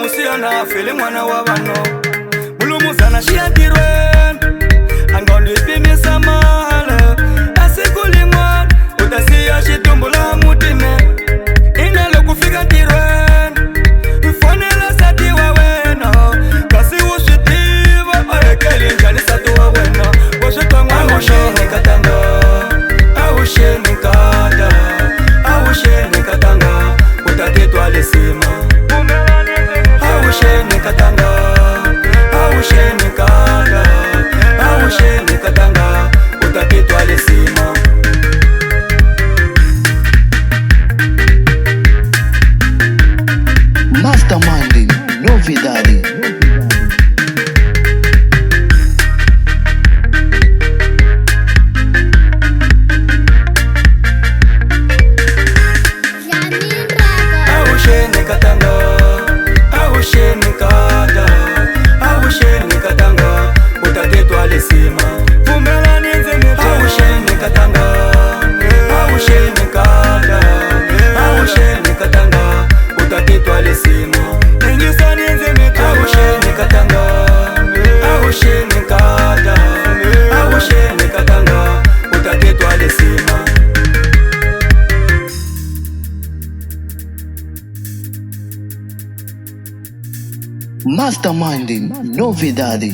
musiana fele mwana wa bano mulumuzana shiatirwen angondi pimisa mala asikulimwa utasiya shitumbula mutime inalo kufika tirwen ifonela sati wa wena kasi ushitiva aekeli njani satu wa wena washitangwa awusheni katanga awusheni kada awusheni katanga utatitwa lisima awusheni katanga awusheni kada awusheni katanga utatitwa lisima Masterminding, novidade. awusheni katanga awusheni kada awusheni katanga utatitwa lisima vumelani nzeme awusheni katanga awusheni kada awusheni katanga utatitwa lisima ingisani nzeme awusheni katanga awusheni kada awusheni katanga utatitwa lisima Masterminding, novidade.